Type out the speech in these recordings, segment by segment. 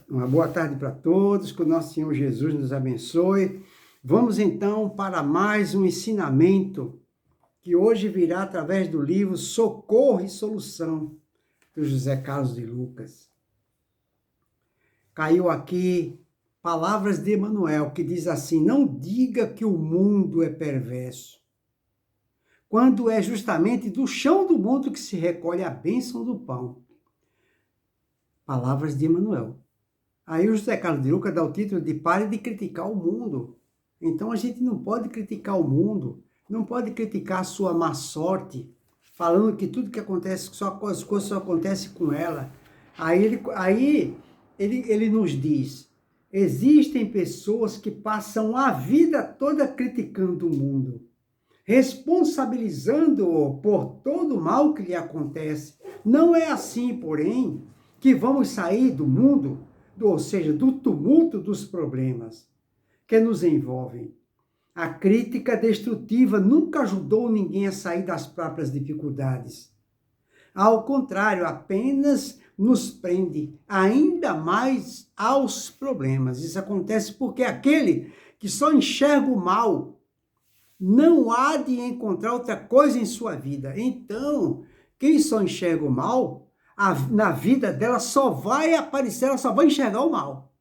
Uma boa tarde para todos, que o nosso Senhor Jesus nos abençoe. Vamos então para mais um ensinamento que hoje virá através do livro Socorro e Solução, do José Carlos de Lucas. Caiu aqui palavras de Emmanuel, que diz assim: não diga que o mundo é perverso, quando é justamente do chão do mundo que se recolhe a bênção do pão. Palavras de Emmanuel. Aí o José Carlos de Lucas dá o título de Pare de criticar o mundo. Então a gente não pode criticar o mundo, não pode criticar a sua má sorte, falando que tudo que acontece, as coisas só acontecem com ela. Aí ele nos diz, existem pessoas que passam a vida toda criticando o mundo, responsabilizando-o por todo o mal que lhe acontece. Não é assim, porém, que vamos sair do mundo, ou seja, do tumulto dos problemas que nos envolvem. A crítica destrutiva nunca ajudou ninguém a sair das próprias dificuldades. Ao contrário, apenas nos prende ainda mais aos problemas. Isso acontece porque aquele que só enxerga o mal não há de encontrar outra coisa em sua vida. Então, quem só enxerga o mal, na vida dela só vai aparecer, ela só vai enxergar o mal.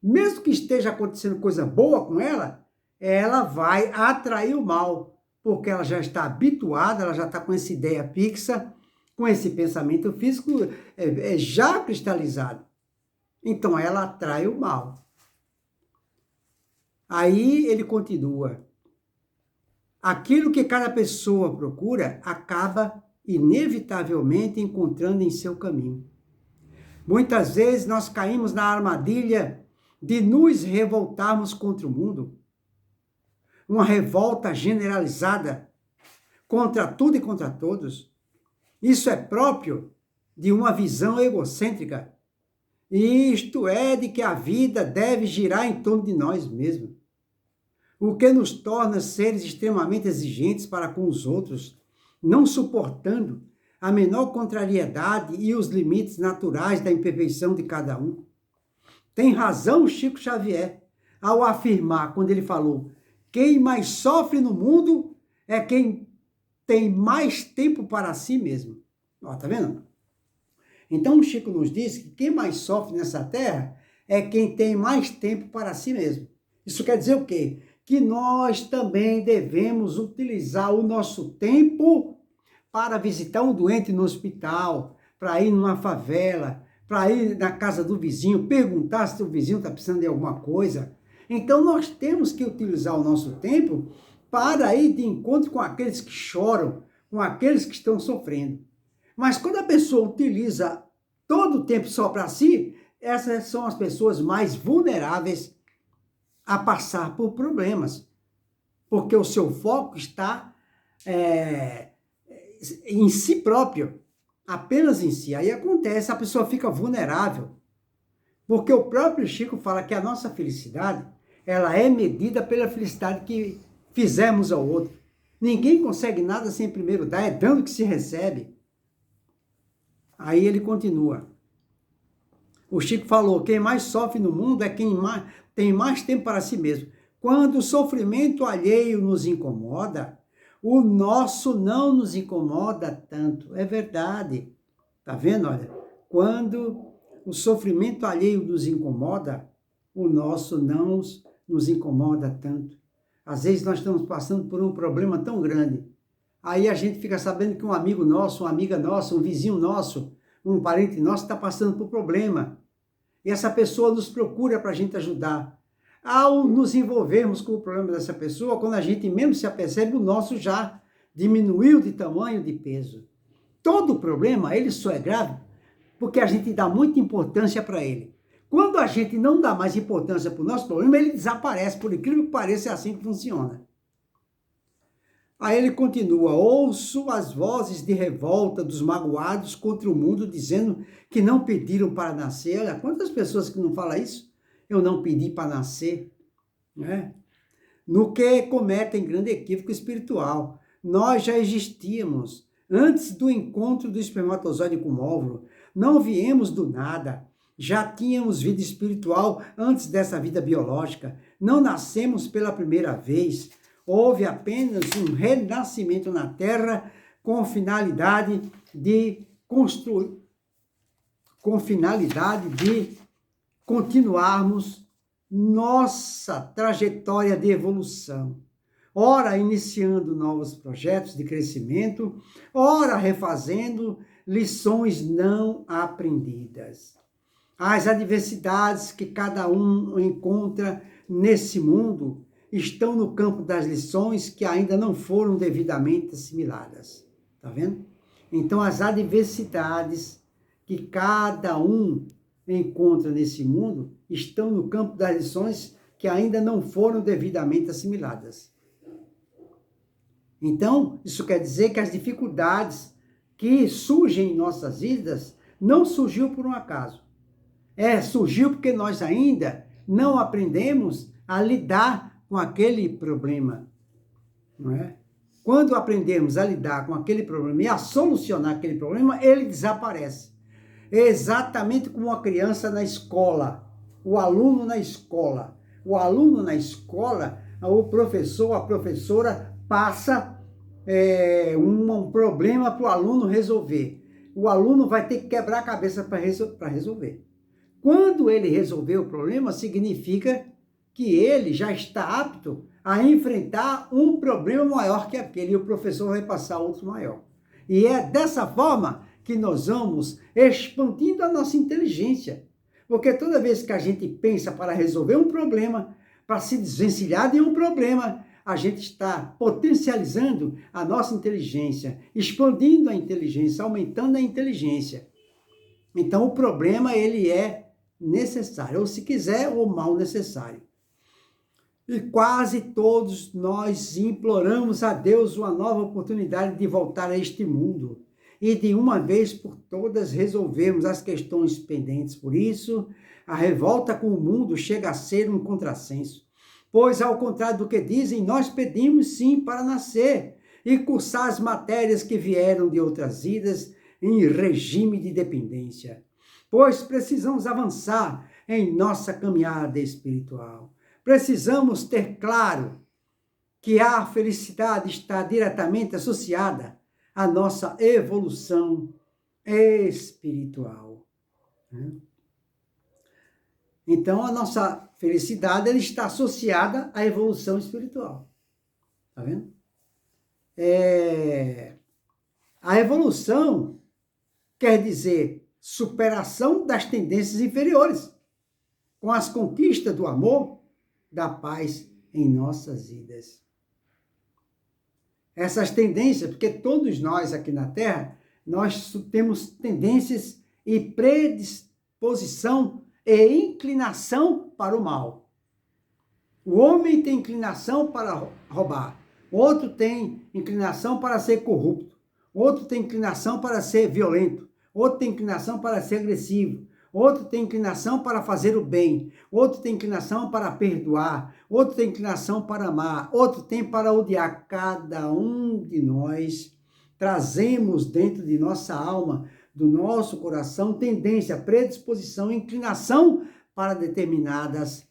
Mesmo que esteja acontecendo coisa boa com ela, ela vai atrair o mal, porque ela já está habituada, ela já está com essa ideia fixa, com esse pensamento físico já cristalizado. Então ela atrai o mal. Aí ele continua. Aquilo que cada pessoa procura acaba inevitavelmente encontrando em seu caminho. Muitas vezes nós caímos na armadilha de nos revoltarmos contra o mundo. Uma revolta generalizada contra tudo e contra todos. Isso é próprio de uma visão egocêntrica. Isto é, de que a vida deve girar em torno de nós mesmos. O que nos torna seres extremamente exigentes para com os outros, não suportando a menor contrariedade e os limites naturais da imperfeição de cada um. Tem razão Chico Xavier ao afirmar, quando ele falou, quem mais sofre no mundo é quem tem mais tempo para si mesmo. Ó, tá vendo? Então o Chico nos diz que quem mais sofre nessa terra é quem tem mais tempo para si mesmo. Isso quer dizer o quê? Que nós também devemos utilizar o nosso tempo para visitar um doente no hospital, para ir numa favela, para ir na casa do vizinho, perguntar se o vizinho está precisando de alguma coisa. Então nós temos que utilizar o nosso tempo para ir de encontro com aqueles que choram, com aqueles que estão sofrendo. Mas quando a pessoa utiliza todo o tempo só para si, essas são as pessoas mais vulneráveis a passar por problemas, porque o seu foco está em si próprio, apenas em si. Aí acontece, a pessoa fica vulnerável, porque o próprio Chico fala que a nossa felicidade, ela é medida pela felicidade que fizemos ao outro. Ninguém consegue nada sem primeiro dar, é dando que se recebe. Aí ele continua. O Chico falou, quem mais sofre no mundo é quem tem mais tempo para si mesmo. Quando o sofrimento alheio nos incomoda, o nosso não nos incomoda tanto. É verdade. Tá vendo? Olha, quando o sofrimento alheio nos incomoda, o nosso não nos incomoda tanto. Às vezes nós estamos passando por um problema tão grande. Aí a gente fica sabendo que um amigo nosso, uma amiga nossa, um vizinho nosso, um parente nosso está passando por problema. E essa pessoa nos procura para a gente ajudar. Ao nos envolvermos com o problema dessa pessoa, quando a gente mesmo se apercebe, o nosso já diminuiu de tamanho, de peso. Todo problema, ele só é grave porque a gente dá muita importância para ele. Quando a gente não dá mais importância para o nosso problema, ele desaparece. Por incrível que pareça, é assim que funciona. Aí ele continua, ouço as vozes de revolta dos magoados contra o mundo, dizendo que não pediram para nascer. Olha, quantas pessoas que não falam isso? Eu não pedi para nascer, né? No que cometem grande equívoco espiritual. Nós já existíamos antes do encontro do espermatozoide com o óvulo. Não viemos do nada. já tínhamos vida espiritual antes dessa vida biológica. Não nascemos pela primeira vez. Houve apenas um renascimento na Terra com finalidade de construir, com finalidade de continuarmos nossa trajetória de evolução. Ora iniciando novos projetos de crescimento, ora refazendo lições não aprendidas. As adversidades que cada um encontra nesse mundo estão no campo das lições que ainda não foram devidamente assimiladas. Tá vendo? Então, as adversidades que cada um encontra nesse mundo estão no campo das lições que ainda não foram devidamente assimiladas. Então, isso quer dizer que as dificuldades que surgem em nossas vidas não surgiu por um acaso. Surgiu porque nós ainda não aprendemos a lidar com aquele problema, não é? Quando aprendemos a lidar com aquele problema e a solucionar aquele problema, ele desaparece. É exatamente como uma criança na escola, o aluno na escola. O aluno na escola, o professor, a professora passa um problema para o aluno resolver. O aluno vai ter que quebrar a cabeça para resolver. Quando ele resolver o problema, significa que ele já está apto a enfrentar um problema maior que aquele, e o professor vai passar outro maior. E é dessa forma que nós vamos expandindo a nossa inteligência. Porque toda vez que a gente pensa para resolver um problema, para se desvencilhar de um problema, a gente está potencializando a nossa inteligência, expandindo a inteligência, aumentando a inteligência. Então, o problema, ele é necessário, ou se quiser, o mal necessário. E quase todos nós imploramos a Deus uma nova oportunidade de voltar a este mundo e de uma vez por todas resolvermos as questões pendentes. Por isso, a revolta com o mundo chega a ser um contrassenso. Pois, ao contrário do que dizem, nós pedimos sim para nascer e cursar as matérias que vieram de outras vidas em regime de dependência. Pois precisamos avançar em nossa caminhada espiritual. Precisamos ter claro que a felicidade está diretamente associada à nossa evolução espiritual. Então, a nossa felicidade ela está associada à evolução espiritual. Tá vendo? A evolução quer dizer superação das tendências inferiores, com as conquistas do amor, da paz em nossas vidas. Essas tendências, porque todos nós aqui na Terra, nós temos tendências e predisposição e inclinação para o mal. O homem tem inclinação para roubar, outro tem inclinação para ser corrupto, outro tem inclinação para ser violento, outro tem inclinação para ser agressivo, outro tem inclinação para fazer o bem, outro tem inclinação para perdoar, outro tem inclinação para amar, outro tem para odiar. Cada um de nós trazemos dentro de nossa alma, do nosso coração, tendência, predisposição, inclinação para determinadas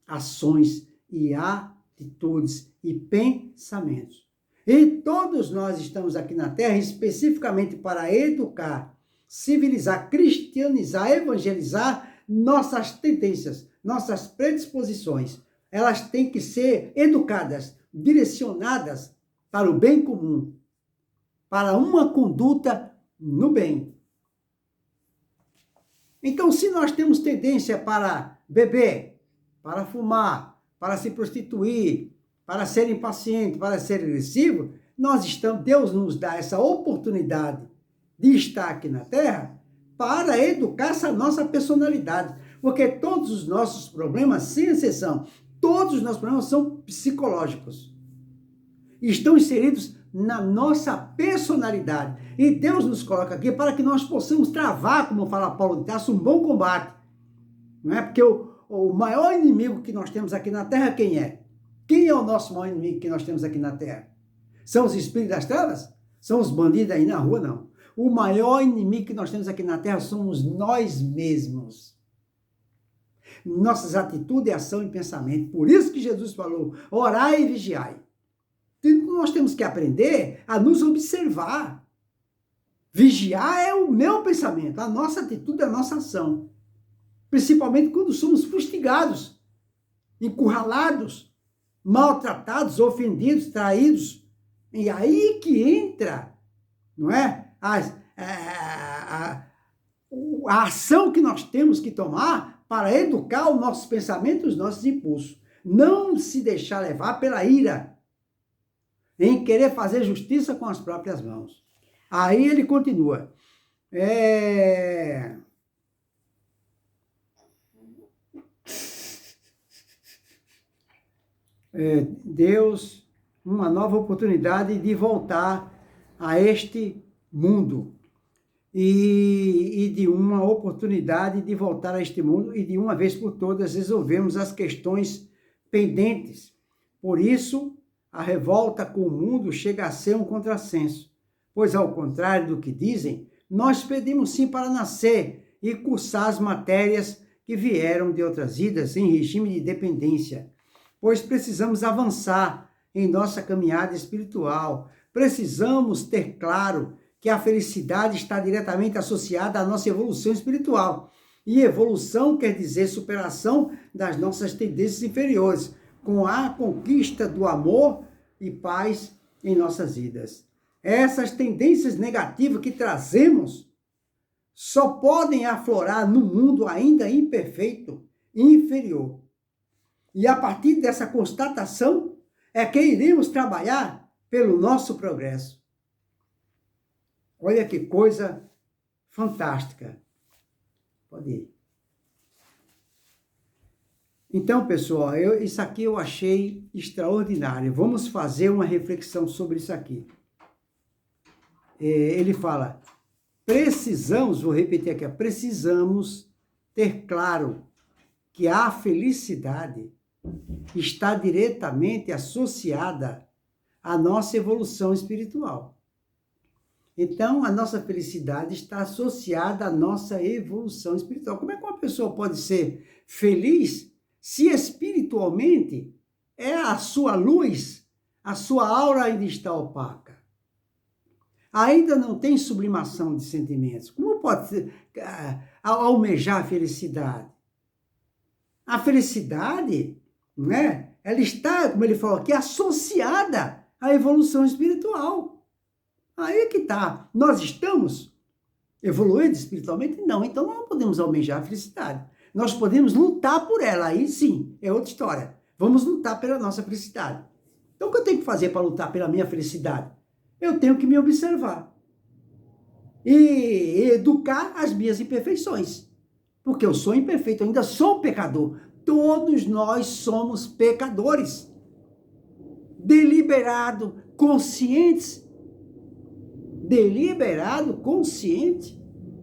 ações e atitudes e pensamentos. E todos nós estamos aqui na Terra especificamente para educar, civilizar, cristianizar, evangelizar nossas tendências, nossas predisposições. Elas têm que ser educadas, direcionadas para o bem comum, para uma conduta no bem. Então, se nós temos tendência para beber, para fumar, para se prostituir, para ser impaciente, para ser agressivo, Deus nos dá essa oportunidade de estar aqui na Terra para educar essa nossa personalidade. Porque todos os nossos problemas, sem exceção, todos os nossos problemas são psicológicos. Estão inseridos na nossa personalidade. E Deus nos coloca aqui para que nós possamos travar, como fala Paulo de Tarso, um bom combate. Não é? Porque o maior inimigo que nós temos aqui na Terra, quem é? Quem é o nosso maior inimigo que nós temos aqui na Terra? São os espíritos das trevas? São os bandidos aí na rua? Não. O maior inimigo que nós temos aqui na Terra somos nós mesmos. nossas atitudes, ação e pensamento. Por isso que Jesus falou, orai e vigiai. Nós temos que aprender a nos observar. Vigiar é o meu pensamento, a nossa atitude, a nossa ação. Principalmente quando somos fustigados, encurralados, maltratados, ofendidos, traídos. E aí que entra, não é? A ação que nós temos que tomar para educar os nossos pensamentos, os nossos impulsos. Não se deixar levar pela ira, em querer fazer justiça com as próprias mãos. Aí ele continua. Deus, uma nova oportunidade de voltar a este mundo. E de uma oportunidade de voltar a este mundo e de uma vez por todas resolvermos as questões pendentes. Por isso, a revolta com o mundo chega a ser um contrassenso, pois ao contrário do que dizem, nós pedimos sim para nascer e cursar as matérias que vieram de outras vidas em regime de dependência, pois precisamos avançar em nossa caminhada espiritual, precisamos ter claro que a felicidade está diretamente associada à nossa evolução espiritual. E evolução quer dizer superação das nossas tendências inferiores, com a conquista do amor e paz em nossas vidas. Essas tendências negativas que trazemos só podem aflorar no mundo ainda imperfeito e inferior. E a partir dessa constatação é que iremos trabalhar pelo nosso progresso. Olha que coisa fantástica. Pode ir. Então, pessoal, isso aqui eu achei extraordinário. Vamos fazer uma reflexão sobre isso aqui. Ele fala, precisamos, vou repetir aqui, precisamos ter claro que a felicidade está diretamente associada à nossa evolução espiritual. Então, a nossa felicidade está associada à nossa evolução espiritual. Como é que uma pessoa pode ser feliz se espiritualmente a sua luz, a sua aura ainda está opaca? Ainda não tem sublimação de sentimentos. Como pode almejar a felicidade? A felicidade, não é? Ela está, como ele falou aqui, associada à evolução espiritual. Aí é que está. Nós estamos evoluindo espiritualmente? Não. Então não podemos almejar a felicidade. Nós podemos lutar por ela. Aí sim, é outra história. Vamos lutar pela nossa felicidade. Então o que eu tenho que fazer para lutar pela minha felicidade? Eu tenho que me observar. E educar as minhas imperfeições. Porque eu sou imperfeito, eu ainda sou pecador. Todos nós somos pecadores. Deliberado, conscientes. Deliberado, consciente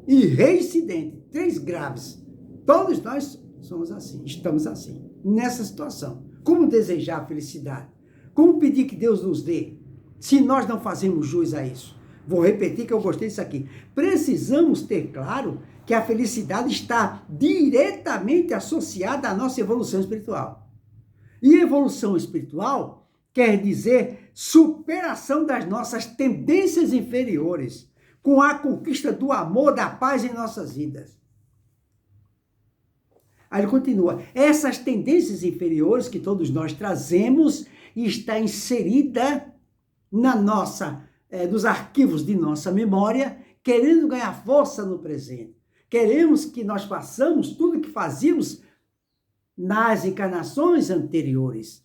e reincidente. 3 graves. Todos nós somos assim, estamos assim, nessa situação. Como desejar a felicidade? Como pedir que Deus nos dê, se nós não fazemos jus a isso? Vou repetir que eu gostei disso aqui. Precisamos ter claro que a felicidade está diretamente associada à nossa evolução espiritual. E evolução espiritual quer dizer superação das nossas tendências inferiores, com a conquista do amor, da paz em nossas vidas. Aí ele continua, essas tendências inferiores que todos nós trazemos está inserida nos arquivos de nossa memória, querendo ganhar força no presente. Queremos que nós façamos tudo o que fazíamos nas encarnações anteriores.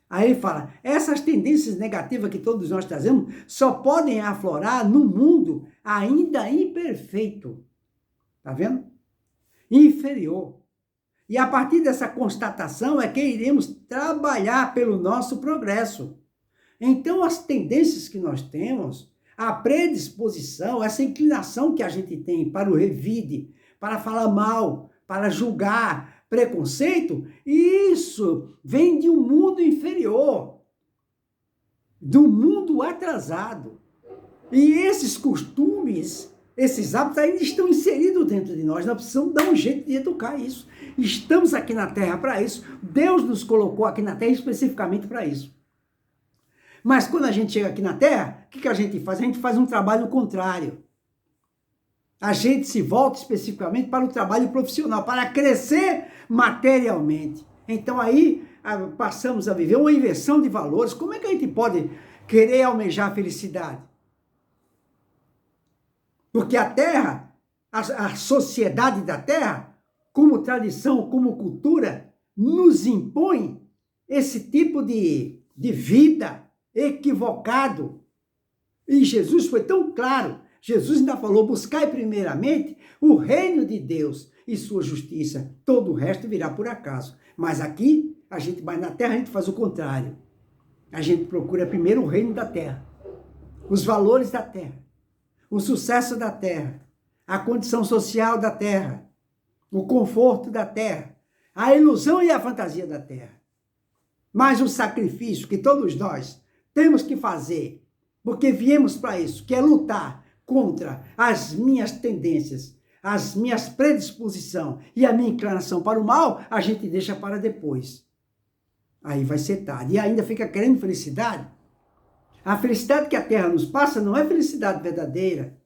Aí ele fala, essas tendências negativas que todos nós trazemos só podem aflorar no mundo ainda imperfeito. Tá vendo? Inferior. E a partir dessa constatação é que iremos trabalhar pelo nosso progresso. Então, as tendências que nós temos, a predisposição, essa inclinação que a gente tem para o revide, para falar mal, para julgar, preconceito, isso vem de um mundo inferior, do mundo atrasado. E esses costumes esses hábitos ainda estão inseridos dentro de nós. Nós precisamos dar um jeito de educar isso. Estamos aqui na Terra para isso. Deus nos colocou aqui na Terra especificamente para isso. Mas quando a gente chega aqui na Terra, o que a gente faz? A gente faz um trabalho contrário. A gente se volta especificamente para o trabalho profissional, para crescer materialmente. Então aí passamos a viver uma inversão de valores. Como é que a gente pode querer almejar a felicidade? Porque a Terra, a sociedade da Terra, como tradição, como cultura, nos impõe esse tipo de vida equivocado. E Jesus foi tão claro. Jesus ainda falou, buscai primeiramente o reino de Deus e sua justiça. Todo o resto virá por acaso. Mas aqui, mas na Terra a gente faz o contrário. A gente procura primeiro o reino da Terra, os valores da Terra, o sucesso da Terra, a condição social da Terra, o conforto da Terra, a ilusão e a fantasia da Terra. Mas o sacrifício que todos nós temos que fazer, porque viemos para isso, que é lutar contra as minhas tendências, as minhas predisposições e a minha inclinação para o mal, a gente deixa para depois. Aí vai ser tarde. E ainda fica querendo felicidade. A felicidade que a Terra nos passa não é felicidade verdadeira.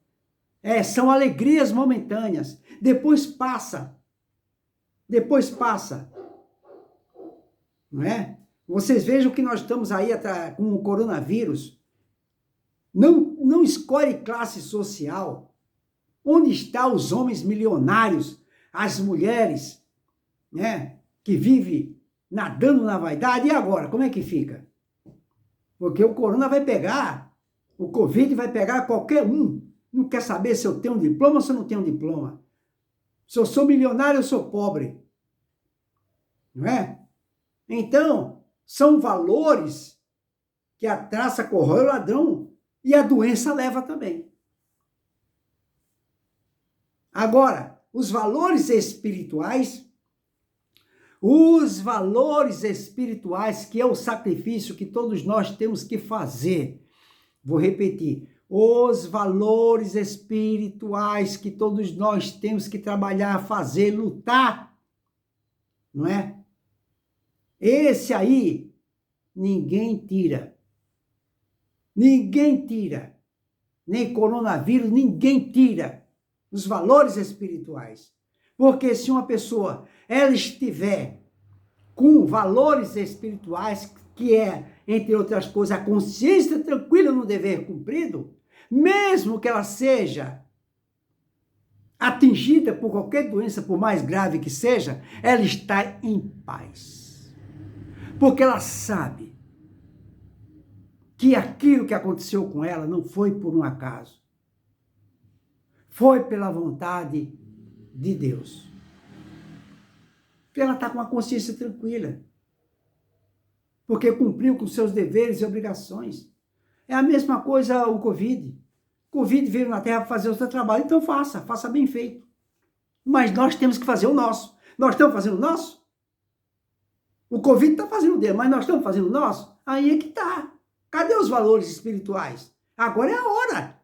São alegrias momentâneas. Depois passa. Depois passa. Não é? Vocês vejam que nós estamos aí com o coronavírus. Não escolhe classe social. Onde estão os homens milionários, as mulheres, né, que vivem nadando na vaidade? E agora, como é que fica? Porque o corona vai pegar, o Covid vai pegar qualquer um. Não quer saber se eu tenho um diploma ou se eu não tenho um diploma. Se eu sou milionário ou sou pobre. Não é? Então, são valores que a traça corrói o ladrão e a doença leva também. Agora, os valores espirituais, que é o sacrifício que todos nós temos que fazer. Vou repetir. Os valores espirituais que todos nós temos que trabalhar, fazer, lutar. Não é? Esse aí, ninguém tira. Ninguém tira. Nem coronavírus, ninguém tira. Os valores espirituais. Porque se uma pessoa, ela estiver com valores espirituais, que é, entre outras coisas, a consciência tranquila no dever cumprido, mesmo que ela seja atingida por qualquer doença, por mais grave que seja, ela está em paz. Porque ela sabe que aquilo que aconteceu com ela não foi por um acaso. Foi pela vontade de Deus. Ela está com a consciência tranquila. Porque cumpriu com seus deveres e obrigações. É a mesma coisa o Covid. O Covid veio na Terra para fazer o seu trabalho, então faça bem feito. Mas nós temos que fazer o nosso. Nós estamos fazendo o nosso? O Covid está fazendo o dele, mas nós estamos fazendo o nosso? Aí é que está. Cadê os valores espirituais? Agora é a hora.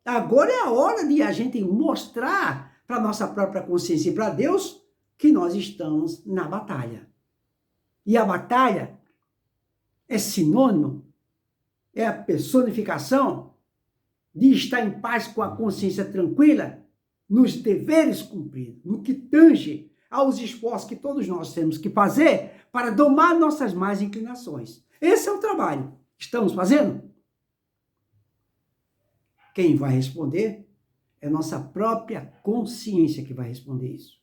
Agora é a hora de a gente mostrar para a nossa própria consciência e para Deus que nós estamos na batalha. E a batalha é sinônimo, é a personificação de estar em paz com a consciência tranquila nos deveres cumpridos, no que tange aos esforços que todos nós temos que fazer para domar nossas más inclinações. Esse é o trabalho. Estamos fazendo? Quem vai responder é nossa própria consciência que vai responder isso.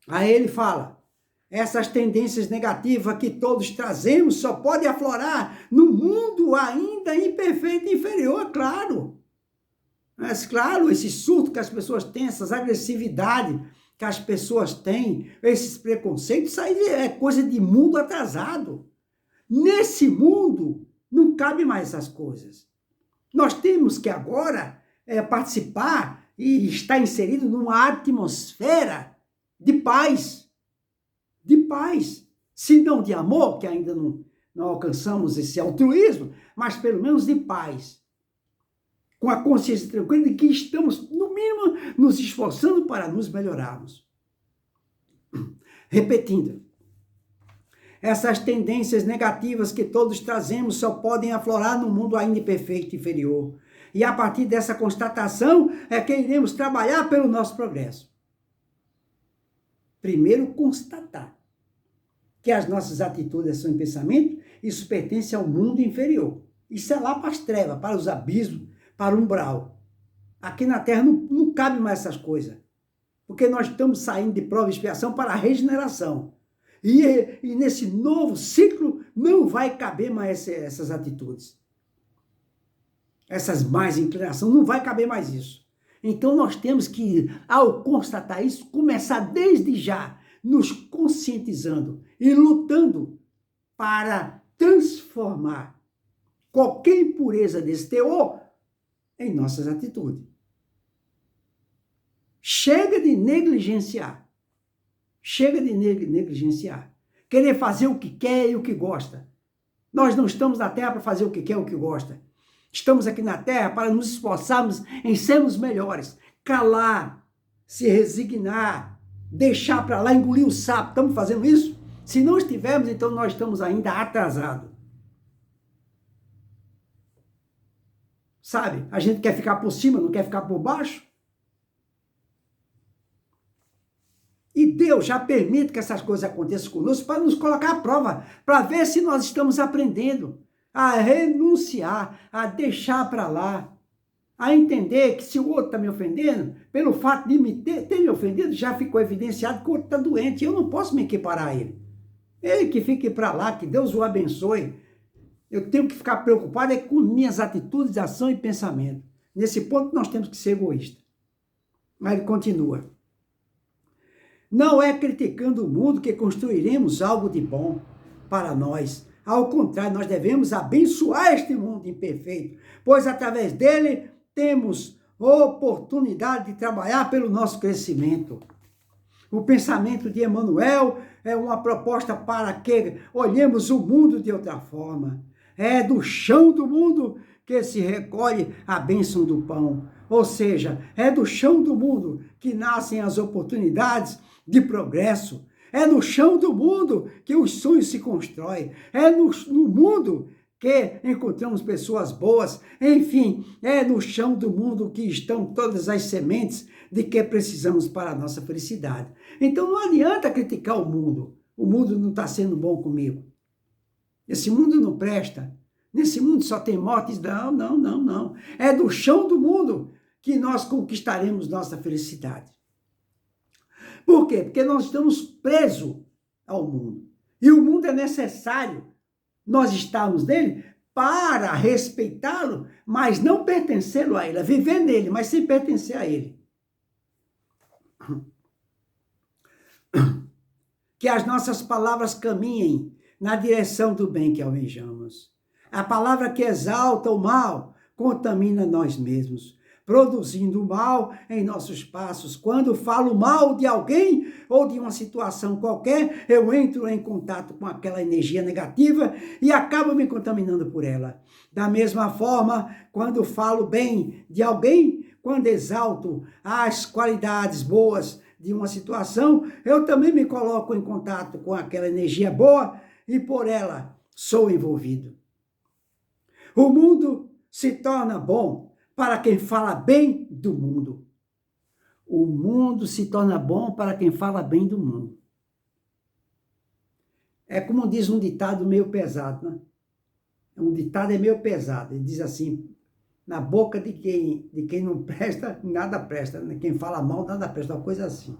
Aí ele fala, essas tendências negativas que todos trazemos só podem aflorar no mundo ainda imperfeito e inferior, claro. Mas claro, esse surto que as pessoas têm, essas agressividades que as pessoas têm, esses preconceitos, isso aí é coisa de mundo atrasado. Nesse mundo não cabe mais essas coisas. Nós temos que agora participar e estar inserido numa atmosfera de paz. De paz. Se não de amor, que ainda não alcançamos esse altruísmo, mas pelo menos de paz. com a consciência tranquila de que estamos, no mínimo, nos esforçando para nos melhorarmos. Repetindo, essas tendências negativas que todos trazemos só podem aflorar no mundo ainda imperfeito e inferior. E a partir dessa constatação é que iremos trabalhar pelo nosso progresso. Primeiro, constatar que as nossas atitudes são em pensamento, isso pertence ao mundo inferior. Isso é lá para as trevas, para os abismos, para o umbral. Aqui na Terra não cabe mais essas coisas. Porque nós estamos saindo de prova e expiação para a regeneração. E nesse novo ciclo não vai caber mais essas atitudes. Essas más inclinações, não vai caber mais isso. Então nós temos que, ao constatar isso, começar desde já, nos conscientizando e lutando para transformar qualquer impureza desse teor em nossas atitudes. Chega de negligenciar. Chega de negligenciar. Querer fazer o que quer e o que gosta. Nós não estamos na Terra para fazer o que quer e o que gosta. Estamos aqui na Terra para nos esforçarmos em sermos melhores. Calar, se resignar, deixar para lá, engolir o sapo. Estamos fazendo isso? Se não estivermos, então nós estamos ainda atrasados. Sabe? A gente quer ficar por cima, não quer ficar por baixo. E Deus já permite que essas coisas aconteçam conosco para nos colocar à prova, para ver se nós estamos aprendendo a renunciar, a deixar para lá, a entender que se o outro está me ofendendo, pelo fato de ter me ofendido, já ficou evidenciado que o outro está doente, eu não posso me equiparar a ele. Ele que fique para lá, que Deus o abençoe. Eu tenho que ficar preocupado com minhas atitudes, ação e pensamento. Nesse ponto nós temos que ser egoístas. Mas ele continua. Não é criticando o mundo que construiremos algo de bom para nós. Ao contrário, nós devemos abençoar este mundo imperfeito, pois através dele temos oportunidade de trabalhar pelo nosso crescimento. O pensamento de Emmanuel é uma proposta para que olhemos o mundo de outra forma. É do chão do mundo que se recolhe a bênção do pão. Ou seja, é do chão do mundo que nascem as oportunidades de progresso. É no chão do mundo que os sonhos se constroem. É no mundo que encontramos pessoas boas. Enfim, é no chão do mundo que estão todas as sementes de que precisamos para a nossa felicidade. Então não adianta criticar o mundo. O mundo não está sendo bom comigo. Esse mundo não presta. Nesse mundo só tem mortes. Não, não, não, não. É do chão do mundo que nós conquistaremos nossa felicidade. Por quê? Porque nós estamos presos ao mundo. E o mundo é necessário nós estarmos nele para respeitá-lo, mas não pertencê-lo a ele. É viver nele, mas sem pertencer a ele. Que as nossas palavras caminhem na direção do bem que almejamos. A palavra que exalta o mal contamina nós mesmos, produzindo mal em nossos passos. Quando falo mal de alguém ou de uma situação qualquer, eu entro em contato com aquela energia negativa e acabo me contaminando por ela. Da mesma forma, quando falo bem de alguém, quando exalto as qualidades boas de uma situação, eu também me coloco em contato com aquela energia boa e por ela sou envolvido. O mundo se torna bom para quem fala bem do mundo. O mundo se torna bom para quem fala bem do mundo. É como diz um ditado meio pesado, né? Um ditado é meio pesado. Ele diz assim, na boca de quem não presta, nada presta. Né? Quem fala mal, nada presta. Uma coisa assim.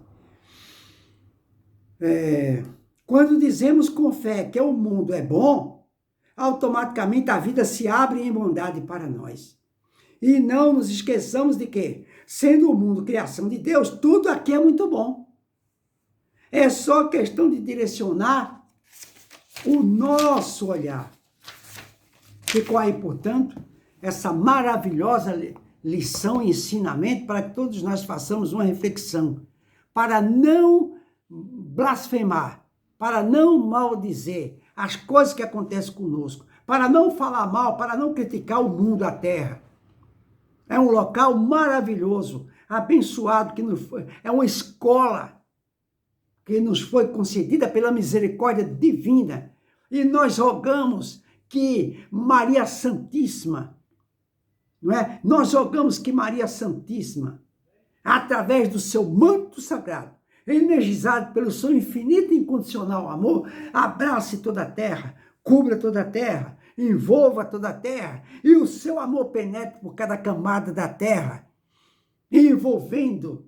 Quando dizemos com fé que o mundo é bom, automaticamente a vida se abre em bondade para nós. E não nos esqueçamos de que, sendo o mundo criação de Deus, tudo aqui é muito bom. É só questão de direcionar o nosso olhar. Ficou aí, portanto, essa maravilhosa lição e ensinamento para que todos nós façamos uma reflexão, para não blasfemar, para não maldizer as coisas que acontecem conosco, para não falar mal, para não criticar o mundo, a terra. É um local maravilhoso, abençoado, é uma escola que nos foi concedida pela misericórdia divina. E nós rogamos que Maria Santíssima, não é? Nós rogamos que Maria Santíssima, através do seu manto sagrado, energizado pelo seu infinito e incondicional amor, abrace toda a terra, cubra toda a terra, envolva toda a terra, e o seu amor penetre por cada camada da terra, envolvendo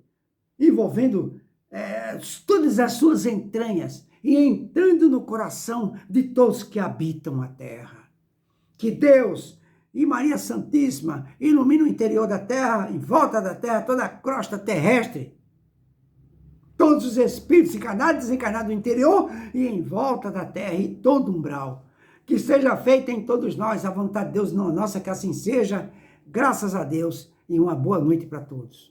todas as suas entranhas e entrando no coração de todos que habitam a terra. Que Deus e Maria Santíssima ilumine o interior da terra, em volta da terra, toda a crosta terrestre, todos os espíritos encarnados e desencarnados no interior e em volta da terra e todo umbral. Que seja feita em todos nós a vontade de Deus, não a nossa, que assim seja, graças a Deus, e uma boa noite para todos.